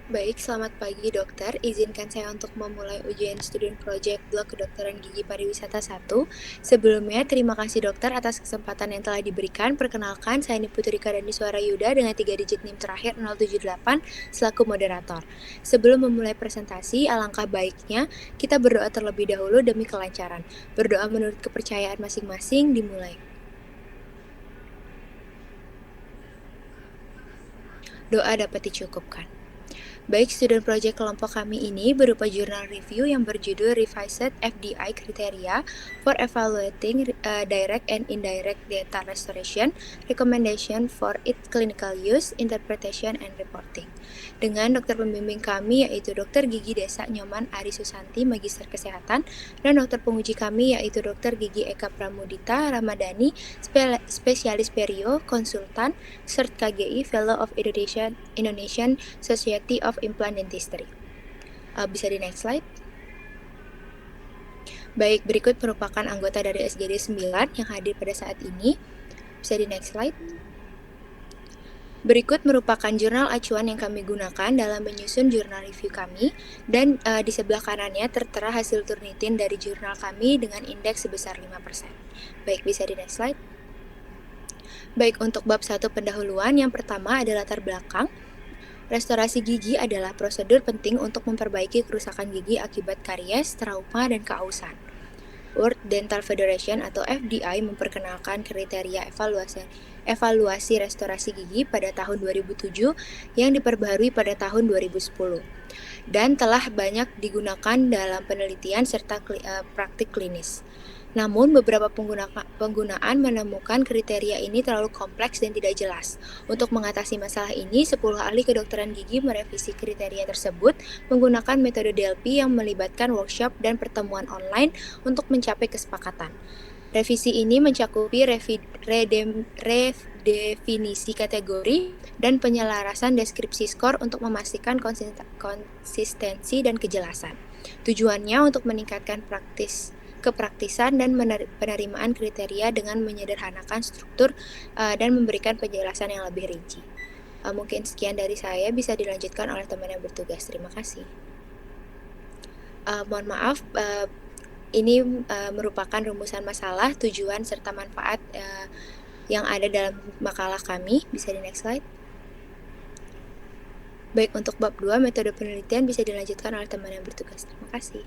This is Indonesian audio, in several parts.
Baik, selamat pagi dokter. Izinkan saya untuk memulai ujian student project blok kedokteran gigi pariwisata 1. Sebelumnya, terima kasih dokter atas kesempatan yang telah diberikan. Perkenalkan, saya Niputu Rika Dani Suara Yuda dengan 3 digit NIM terakhir 078 selaku moderator. Sebelum memulai presentasi, alangkah baiknya kita berdoa terlebih dahulu demi kelancaran. Berdoa menurut kepercayaan masing-masing dimulai. Doa dapat dicukupkan. Baik, student project kelompok kami ini berupa jurnal review yang berjudul Revised FDI Criteria for Evaluating Direct and Indirect Dental Restoration, Recommendation for its Clinical Use, Interpretation, and Reporting. Dengan dokter pembimbing kami yaitu Dokter Gigi Desa Nyoman Ari Susanti, Magister Kesehatan, dan dokter penguji kami yaitu Dokter Gigi Eka Pramudita Ramadhani, Spesialis Perio, Konsultan, Cert KGI, Fellow of Indonesian Society of Implant Dentistry. Bisa di next slide. Baik, berikut merupakan anggota dari SGD 9 yang hadir pada saat ini. Bisa di next slide. Berikut merupakan jurnal acuan yang kami gunakan dalam menyusun jurnal review kami, dan di sebelah kanannya tertera hasil Turnitin dari jurnal kami dengan indeks sebesar 5%. Baik, bisa di next slide. Baik, untuk bab 1 pendahuluan, yang pertama adalah latar belakang. Restorasi gigi adalah prosedur penting untuk memperbaiki kerusakan gigi akibat karies, trauma, dan keausan. World Dental Federation atau FDI memperkenalkan kriteria evaluasi restorasi gigi pada tahun 2007 yang diperbaharui pada tahun 2010 dan telah banyak digunakan dalam penelitian serta praktik klinis. Namun, beberapa penggunaan menemukan kriteria ini terlalu kompleks dan tidak jelas. Untuk mengatasi masalah ini, 10 ahli kedokteran gigi merevisi kriteria tersebut menggunakan metode DLP yang melibatkan workshop dan pertemuan online untuk mencapai kesepakatan. Revisi ini mencakupi redefinisi kategori dan penyelarasan deskripsi skor untuk memastikan konsistensi dan kejelasan. Tujuannya untuk meningkatkan kepraktisan dan penerimaan kriteria dengan menyederhanakan struktur dan memberikan penjelasan yang lebih rinci. Mungkin sekian dari saya, bisa dilanjutkan oleh teman yang bertugas. Terima kasih. Mohon maaf, ini merupakan rumusan masalah, tujuan, serta manfaat yang ada dalam makalah kami. Bisa di next slide. Baik, untuk bab 2, metode penelitian bisa dilanjutkan oleh teman yang bertugas. Terima kasih.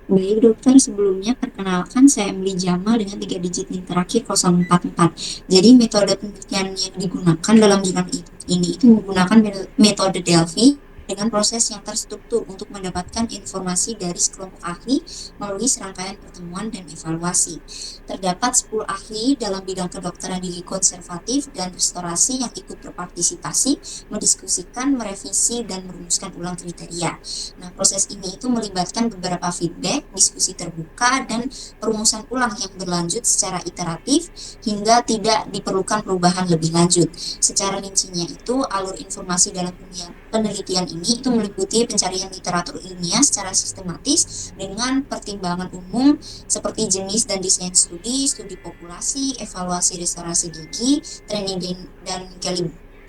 Baik dokter, sebelumnya perkenalkan saya Emily Jamal dengan 3 digit NIM terakhir 044. Jadi metode penelitian yang digunakan dalam jurnal ini itu menggunakan metode Delphi dengan proses yang terstruktur untuk mendapatkan informasi dari sekelompok ahli melalui serangkaian pertemuan dan evaluasi. Terdapat 10 ahli dalam bidang kedokteran gigi konservatif dan restorasi yang ikut berpartisipasi, mendiskusikan, merevisi, dan merumuskan ulang kriteria. Nah, proses ini itu melibatkan beberapa feedback, diskusi terbuka, dan perumusan ulang yang berlanjut secara iteratif hingga tidak diperlukan perubahan lebih lanjut. Secara rincinya itu, alur informasi dalam penelitian ini itu meliputi pencarian literatur ilmiah secara sistematis dengan pertimbangan umum seperti jenis dan desain studi, studi populasi, evaluasi restorasi gigi, training dan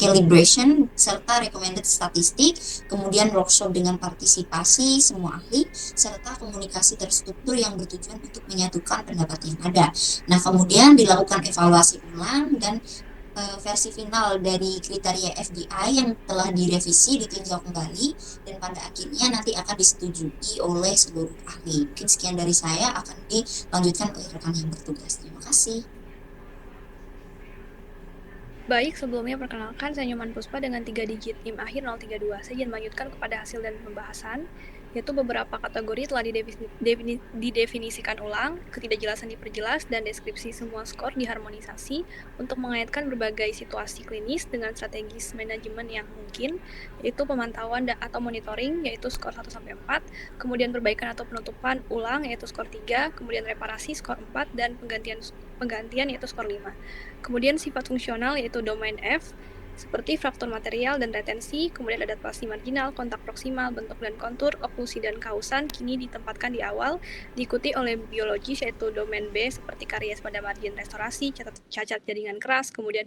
calibration, serta recommended statistik, kemudian workshop dengan partisipasi semua ahli, serta komunikasi terstruktur yang bertujuan untuk menyatukan pendapat yang ada. Nah, kemudian dilakukan evaluasi ulang dan versi final dari kriteria FDI yang telah direvisi ditinjau kembali dan pada akhirnya nanti akan disetujui oleh seluruh ahli. Mungkin sekian dari saya, akan dilanjutkan oleh rekan yang bertugas. Terima kasih. Baik, sebelumnya perkenalkan saya Nyoman Puspa dengan 3 digit NIM akhir 032. Saya ingin melanjutkan kepada hasil dan pembahasan, yaitu beberapa kategori telah didefinisikan ulang, ketidakjelasan diperjelas, dan deskripsi semua skor diharmonisasi untuk mengaitkan berbagai situasi klinis dengan strategis manajemen yang mungkin, yaitu pemantauan atau monitoring, yaitu skor 1-4, kemudian perbaikan atau penutupan ulang, yaitu skor 3, kemudian reparasi skor 4, dan penggantian yaitu skor 5. Kemudian sifat fungsional yaitu domain F, seperti fraktur material dan retensi, kemudian adaptasi marginal, kontak proksimal, bentuk dan kontur, oklusi dan kausan kini ditempatkan di awal, diikuti oleh biologis yaitu domain B seperti karies pada margin restorasi, cacat jaringan keras, kemudian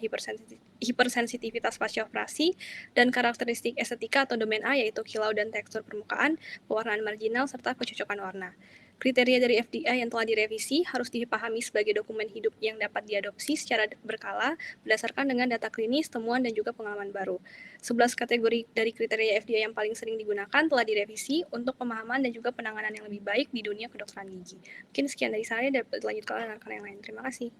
hipersensitivitas pasca operasi, dan karakteristik estetika atau domain A yaitu kilau dan tekstur permukaan, pewarnaan marginal, serta kecocokan warna. Kriteria dari FDI yang telah direvisi harus dipahami sebagai dokumen hidup yang dapat diadopsi secara berkala berdasarkan dengan data klinis, temuan, dan juga pengalaman baru. 11 kategori dari kriteria FDI yang paling sering digunakan telah direvisi untuk pemahaman dan juga penanganan yang lebih baik di dunia kedokteran gigi. Mungkin sekian dari saya, dapat dilanjutkan oleh rekan yang lain. Terima kasih.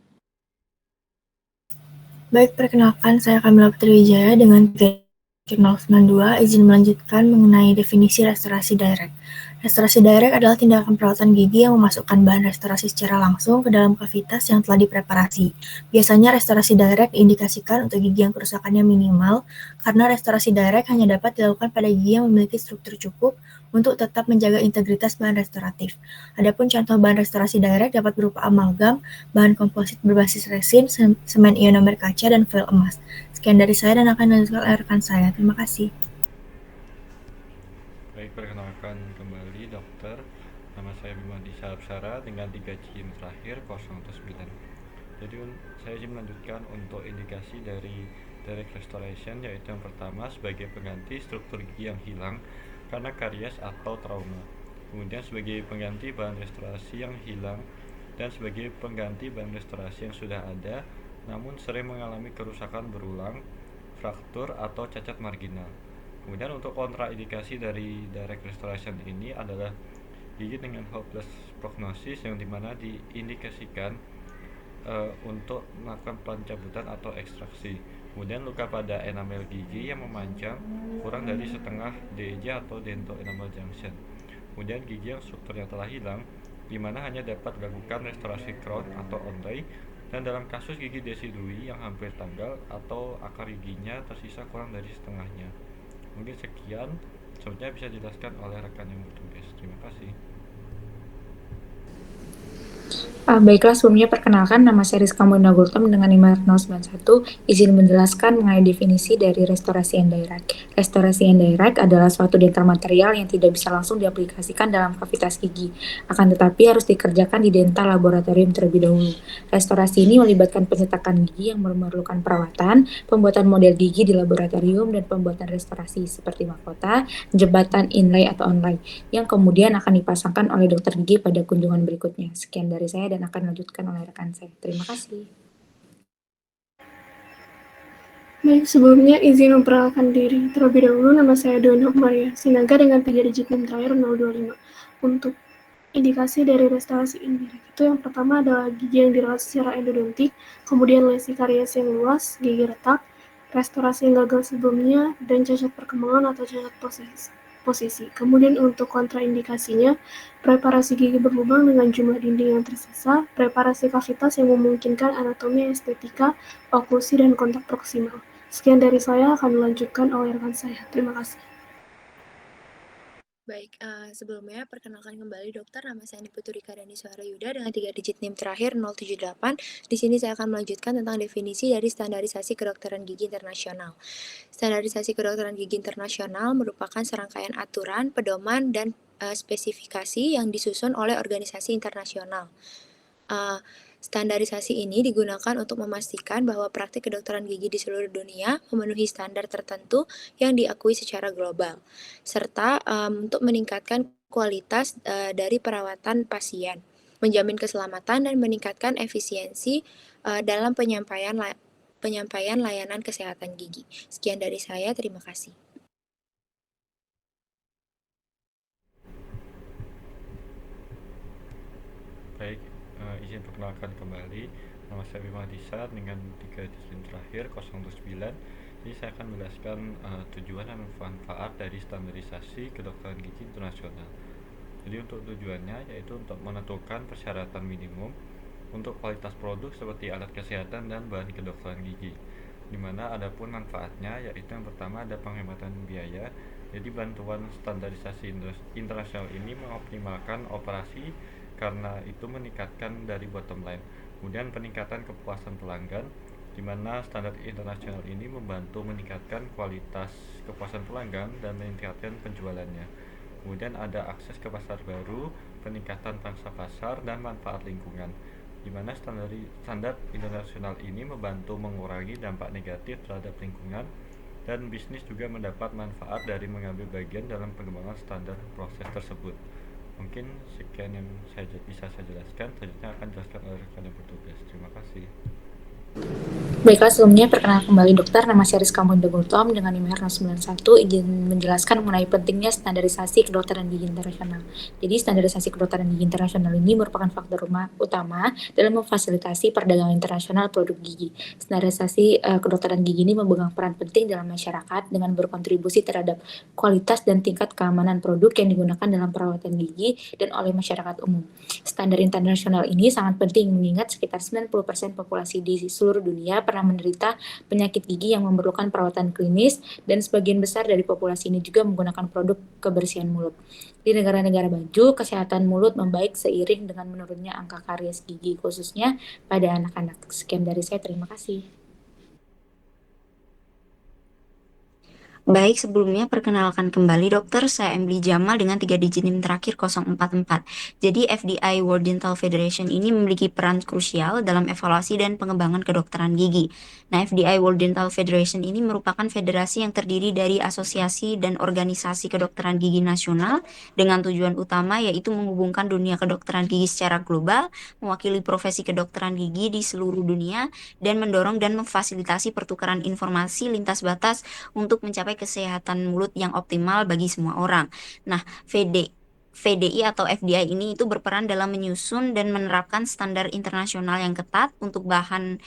Baik, perkenalkan saya Kamila Putri Wijaya dengan 092 izin melanjutkan mengenai definisi restorasi direct. Restorasi direct adalah tindakan perawatan gigi yang memasukkan bahan restorasi secara langsung ke dalam kavitas yang telah dipreparasi. Biasanya restorasi direct diindikasikan untuk gigi yang kerusakannya minimal, karena restorasi direct hanya dapat dilakukan pada gigi yang memiliki struktur cukup untuk tetap menjaga integritas bahan restoratif. Adapun contoh bahan restorasi direct dapat berupa amalgam, bahan komposit berbasis resin, semen ionomer kaca, dan foil emas. Sekian dari saya dan akan dilanjutkan oleh rekan saya. Terima kasih. Baik, perkenalkan kembali dokter. Nama saya Bima Disarapsara dengan 3 CIM terakhir 019. Jadi saya izin melanjutkan untuk indikasi dari direct restoration, yaitu yang pertama sebagai pengganti struktur gigi yang hilang karena karies atau trauma. Kemudian sebagai pengganti bahan restorasi yang hilang dan sebagai pengganti bahan restorasi yang sudah ada namun sering mengalami kerusakan berulang, fraktur atau cacat marginal. Kemudian untuk kontraindikasi dari direct restoration ini adalah gigi dengan hopeless prognosis yang dimana diindikasikan untuk melakukan pencabutan atau ekstraksi. Kemudian luka pada enamel gigi yang memanjang kurang dari setengah DEJ atau dental enamel junction. Kemudian gigi yang strukturnya telah hilang dimana hanya dapat dilakukan restorasi crown atau onlay, dan dalam kasus gigi desidui yang hampir tanggal atau akar giginya tersisa kurang dari setengahnya. Mungkin sekian, selanjutnya bisa dijelaskan oleh rekan yang bertugas. Terima kasih. Baiklah, sebelumnya perkenalkan, nama saya Rizka Muna Gultom dengan NIM 091, izin menjelaskan mengenai definisi dari restorasi yang direct. Restorasi yang direct adalah suatu dental material yang tidak bisa langsung diaplikasikan dalam kavitas gigi, akan tetapi harus dikerjakan di dental laboratorium terlebih dahulu. Restorasi ini melibatkan pencetakan gigi yang memerlukan perawatan, pembuatan model gigi di laboratorium, dan pembuatan restorasi seperti mahkota, jembatan inlay atau onlay, yang kemudian akan dipasangkan oleh dokter gigi pada kunjungan berikutnya. Sekian dari saya dan akan dilanjutkan oleh rekan saya. Terima kasih. Baik, sebelumnya izin memperkenalkan diri. Terlebih dahulu, nama saya Dona Maria Sinaga dengan 3 digit NIM terakhir 025. Untuk indikasi dari restorasi indirect itu yang pertama adalah gigi yang dirawat secara endodontik, kemudian lesi karies yang luas, gigi retak, restorasi yang gagal sebelumnya, dan cacat perkembangan atau cacat posisi. Kemudian untuk kontraindikasinya, preparasi gigi berlubang dengan jumlah dinding yang tersisa, preparasi kavitas yang memungkinkan anatomi estetika, oklusi, dan kontak proksimal. Sekian dari saya, akan dilanjutkan oleh rekan saya. Terima kasih. Baik, sebelumnya perkenalkan kembali dokter, nama saya Niputu Rika Dani Suara Yuda dengan 3 digit NIM terakhir 078. Di sini saya akan melanjutkan tentang definisi dari standarisasi kedokteran gigi internasional. Standarisasi kedokteran gigi internasional merupakan serangkaian aturan, pedoman, dan spesifikasi yang disusun oleh organisasi internasional. Standarisasi ini digunakan untuk memastikan bahwa praktik kedokteran gigi di seluruh dunia memenuhi standar tertentu yang diakui secara global, serta untuk meningkatkan kualitas dari perawatan pasien, menjamin keselamatan, dan meningkatkan efisiensi dalam penyampaian layanan kesehatan gigi. Sekian dari saya, terima kasih. Baik, izin perkenalkan kembali. Nama saya Bima Disa dengan 3 digit terakhir 019. Jadi saya akan menjelaskan tujuan dan manfaat dari standarisasi kedokteran gigi internasional. Jadi untuk tujuannya yaitu untuk menentukan persyaratan minimum untuk kualitas produk seperti alat kesehatan dan bahan kedokteran gigi. Dimana ada pun manfaatnya yaitu yang pertama ada penghematan biaya. Jadi bantuan standarisasi internasional ini mengoptimalkan operasi karena itu meningkatkan dari bottom line. Kemudian peningkatan kepuasan pelanggan di mana standar internasional ini membantu meningkatkan kualitas kepuasan pelanggan dan meningkatkan penjualannya. Kemudian ada akses ke pasar baru, peningkatan pangsa pasar, dan manfaat lingkungan, di mana standar internasional ini membantu mengurangi dampak negatif terhadap lingkungan, dan bisnis juga mendapat manfaat dari mengambil bagian dalam pengembangan standar proses tersebut. Mungkin sekian yang bisa saya jelaskan. Selanjutnya akan dijelaskan oleh rekan yang bertugas. Terima kasih. Baiklah, sebelumnya perkenalkan kembali dokter, nama saya Rizka Mundegurtom dengan NIM 91, izin menjelaskan mengenai pentingnya standarisasi kedokteran gigi internasional. Jadi standarisasi kedokteran gigi internasional ini merupakan faktor utama dalam memfasilitasi perdagangan internasional produk gigi. Standarisasi kedokteran gigi ini memegang peran penting dalam masyarakat dengan berkontribusi terhadap kualitas dan tingkat keamanan produk yang digunakan dalam perawatan gigi dan oleh masyarakat umum. Standar internasional ini sangat penting mengingat sekitar 90% populasi di seluruh dunia pernah menderita penyakit gigi yang memerlukan perawatan klinis, dan sebagian besar dari populasi ini juga menggunakan produk kebersihan mulut. Di negara-negara maju, kesehatan mulut membaik seiring dengan menurunnya angka karies gigi, khususnya pada anak-anak. Sekian dari saya, terima kasih. Baik, sebelumnya perkenalkan kembali dokter, saya Emily Jamal dengan 3 digit NIM terakhir 044. Jadi FDI World Dental Federation ini memiliki peran krusial dalam evaluasi dan pengembangan kedokteran gigi. Nah, FDI World Dental Federation ini merupakan federasi yang terdiri dari asosiasi dan organisasi kedokteran gigi nasional dengan tujuan utama yaitu menghubungkan dunia kedokteran gigi secara global, mewakili profesi kedokteran gigi di seluruh dunia, dan mendorong dan memfasilitasi pertukaran informasi lintas batas untuk mencapai kesehatan mulut yang optimal bagi semua orang. Nah, VDI atau FDI ini itu berperan dalam menyusun dan menerapkan standar internasional yang ketat untuk bahan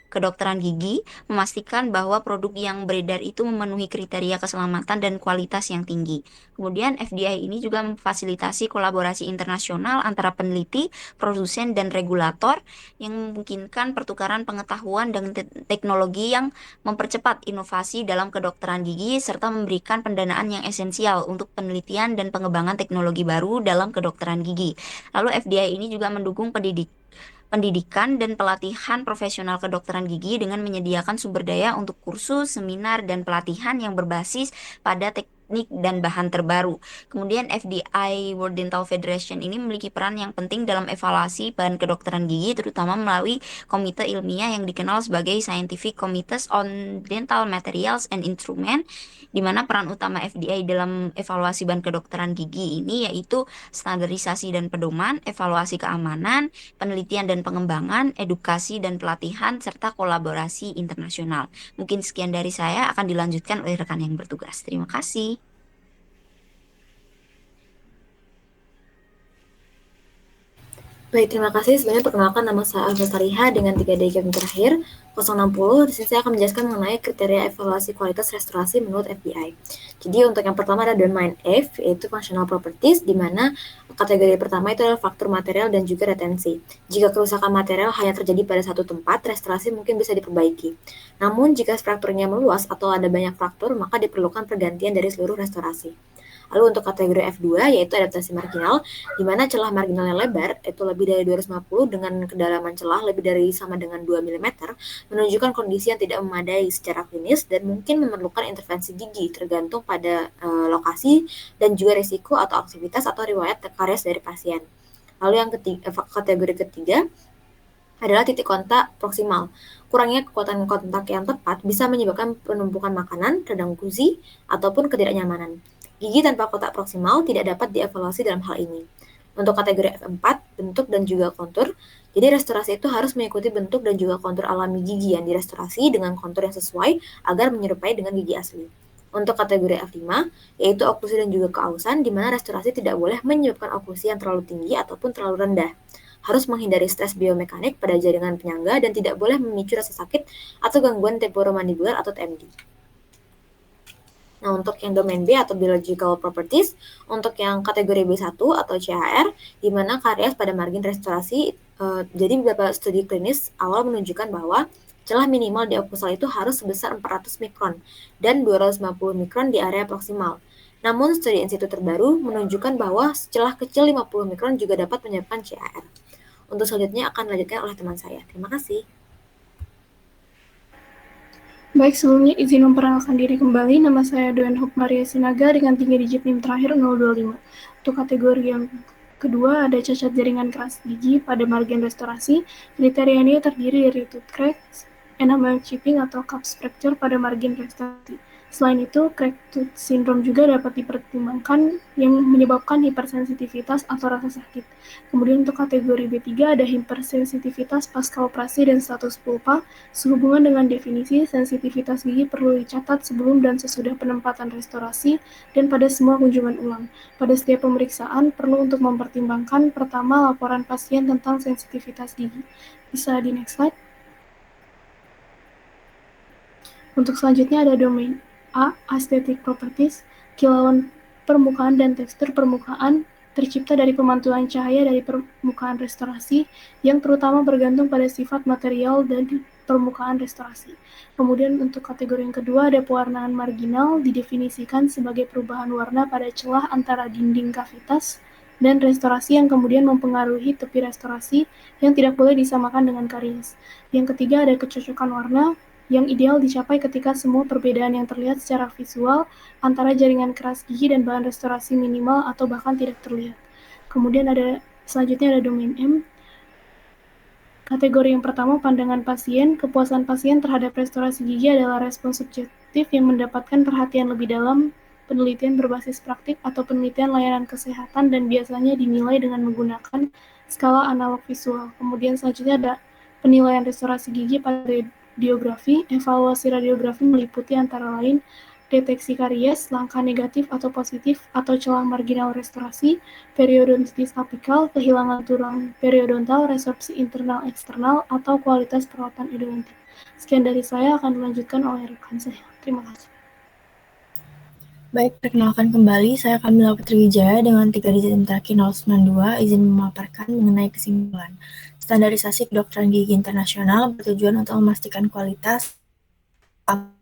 kedokteran gigi, memastikan bahwa produk yang beredar itu memenuhi kriteria keselamatan dan kualitas yang tinggi. Kemudian FDI ini juga memfasilitasi kolaborasi internasional antara peneliti, produsen, dan regulator yang memungkinkan pertukaran pengetahuan dan teknologi yang mempercepat inovasi dalam kedokteran gigi, serta memberikan pendanaan yang esensial untuk penelitian dan pengembangan teknologi baru dalam kedokteran gigi. Lalu FDI ini juga mendukung pendidikan dan pelatihan profesional kedokteran gigi dengan menyediakan sumber daya untuk kursus, seminar, dan pelatihan yang berbasis pada teknik dan bahan terbaru. Kemudian FDI World Dental Federation ini memiliki peran yang penting dalam evaluasi bahan kedokteran gigi, terutama melalui komite ilmiah yang dikenal sebagai Scientific Committees on Dental Materials and Instruments, di mana peran utama FDI dalam evaluasi bahan kedokteran gigi ini yaitu standarisasi dan pedoman, evaluasi keamanan, penelitian dan pengembangan, edukasi dan pelatihan, serta kolaborasi internasional. Mungkin sekian dari saya, akan dilanjutkan oleh rekan yang bertugas. Terima kasih. Baik, terima kasih. Sebenarnya perkenalkan, nama saya Alfa Sariha dengan 3 digit terakhir 060. Di sini saya akan menjelaskan mengenai kriteria evaluasi kualitas restorasi menurut FDI. Jadi untuk yang pertama ada domain F, yaitu functional properties, di mana kategori pertama itu adalah faktor material dan juga retensi. Jika kerusakan material hanya terjadi pada satu tempat, restorasi mungkin bisa diperbaiki. Namun jika frakturnya meluas atau ada banyak fraktur, maka diperlukan pergantian dari seluruh restorasi. Lalu untuk kategori F2 yaitu adaptasi marginal, di mana celah marginalnya lebar, itu lebih dari 250 dengan kedalaman celah lebih dari sama dengan 2 mm, menunjukkan kondisi yang tidak memadai secara klinis dan mungkin memerlukan intervensi gigi tergantung pada lokasi dan juga risiko atau aktivitas atau riwayat karies dari pasien. Lalu yang kategori ketiga adalah titik kontak proksimal. Kurangnya kekuatan kontak yang tepat bisa menyebabkan penumpukan makanan, radang gusi, ataupun ketidaknyamanan. Gigi tanpa kotak proksimal tidak dapat dievaluasi dalam hal ini. Untuk kategori F4, bentuk dan juga kontur, jadi restorasi itu harus mengikuti bentuk dan juga kontur alami gigi yang direstorasi dengan kontur yang sesuai agar menyerupai dengan gigi asli. Untuk kategori F5, yaitu oklusi dan juga keausan, di mana restorasi tidak boleh menyebabkan oklusi yang terlalu tinggi ataupun terlalu rendah. Harus menghindari stres biomekanik pada jaringan penyangga dan tidak boleh memicu rasa sakit atau gangguan temporomandibular atau TMD. Nah, untuk yang domain B atau biological properties, untuk yang kategori B1 atau CHR, di mana karies pada margin restorasi, jadi beberapa studi klinis awal menunjukkan bahwa celah minimal di oklusal itu harus sebesar 400 mikron dan 250 mikron di area proksimal. Namun, studi in situ terbaru menunjukkan bahwa celah kecil 50 mikron juga dapat menyebabkan CHR. Untuk selanjutnya akan dilanjutkan oleh teman saya. Terima kasih. Baik, sebelumnya izin memperkenalkan diri kembali. Nama saya Doen Hope Maria Sinaga dengan 3 digit NIM terakhir 025. Untuk kategori yang kedua ada cacat jaringan keras gigi pada margin restorasi. Kriterianya terdiri dari tooth cracks, enamel chipping atau cups fracture pada margin restorasi. Selain itu, crack tooth syndrome juga dapat dipertimbangkan yang menyebabkan hipersensitivitas atau rasa sakit. Kemudian untuk kategori B3 ada hipersensitivitas pasca operasi dan status pulpa. Sehubungan dengan definisi, sensitivitas gigi perlu dicatat sebelum dan sesudah penempatan restorasi dan pada semua kunjungan ulang. Pada setiap pemeriksaan, perlu untuk mempertimbangkan pertama laporan pasien tentang sensitivitas gigi. Bisa di next slide. Untuk selanjutnya ada domain A, aesthetic properties, kilauan permukaan dan tekstur permukaan tercipta dari pemantulan cahaya dari permukaan restorasi yang terutama bergantung pada sifat material dan permukaan restorasi. Kemudian untuk kategori yang kedua ada pewarnaan marginal didefinisikan sebagai perubahan warna pada celah antara dinding kavitas dan restorasi yang kemudian mempengaruhi tepi restorasi yang tidak boleh disamakan dengan karies. Yang ketiga ada kecocokan warna yang ideal dicapai ketika semua perbedaan yang terlihat secara visual antara jaringan keras gigi dan bahan restorasi minimal atau bahkan tidak terlihat. Kemudian selanjutnya ada domain M. Kategori yang pertama, pandangan pasien. Kepuasan pasien terhadap restorasi gigi adalah respon subjektif yang mendapatkan perhatian lebih dalam, penelitian berbasis praktik atau penelitian layanan kesehatan dan biasanya dinilai dengan menggunakan skala analog visual. Kemudian selanjutnya ada penilaian restorasi gigi pada radiografi. Evaluasi radiografi meliputi antara lain deteksi karies, langkah negatif atau positif atau celah marginal restorasi, periodontitis apikal, kehilangan tulang periodontal, resorpsi internal eksternal, atau kualitas perawatan endodontik. Sekian dari saya, akan dilanjutkan oleh rekan saya. Terima kasih. Baik, perkenalkan kembali, saya Kamila Putri Wijaya dengan 3 digit NIM terakhir 092, izin memaparkan mengenai kesimpulan. Standarisasi kedokteran gigi internasional bertujuan untuk memastikan kualitas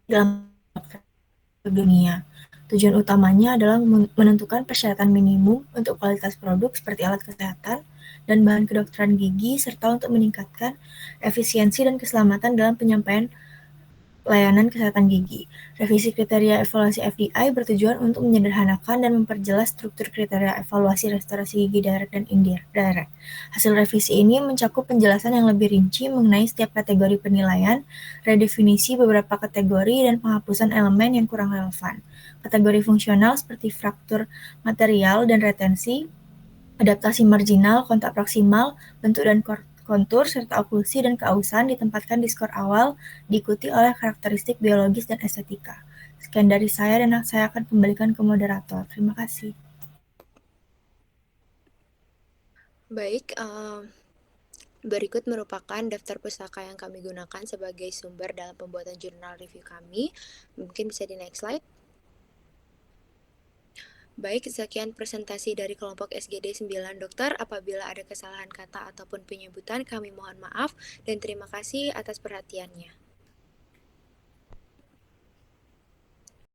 dalam dunia. Tujuan utamanya adalah menentukan persyaratan minimum untuk kualitas produk seperti alat kesehatan dan bahan kedokteran gigi, serta untuk meningkatkan efisiensi dan keselamatan dalam penyampaian layanan kesehatan gigi. Revisi kriteria evaluasi FDI bertujuan untuk menyederhanakan dan memperjelas struktur kriteria evaluasi restorasi gigi direct dan indirect. Hasil revisi ini mencakup penjelasan yang lebih rinci mengenai setiap kategori penilaian, redefinisi beberapa kategori, dan penghapusan elemen yang kurang relevan. Kategori fungsional seperti fraktur material dan retensi, adaptasi marginal, kontak proksimal, bentuk dan kontur, serta oklusi dan keausan ditempatkan di skor awal, diikuti oleh karakteristik biologis dan estetika. Sekian dari saya dan saya akan kembalikan ke moderator. Terima kasih. Baik, berikut merupakan daftar pustaka yang kami gunakan sebagai sumber dalam pembuatan jurnal review kami. Mungkin bisa di next slide. Baik, sekian presentasi dari kelompok SGD 9 dokter. Apabila ada kesalahan kata ataupun penyebutan, kami mohon maaf dan terima kasih atas perhatiannya.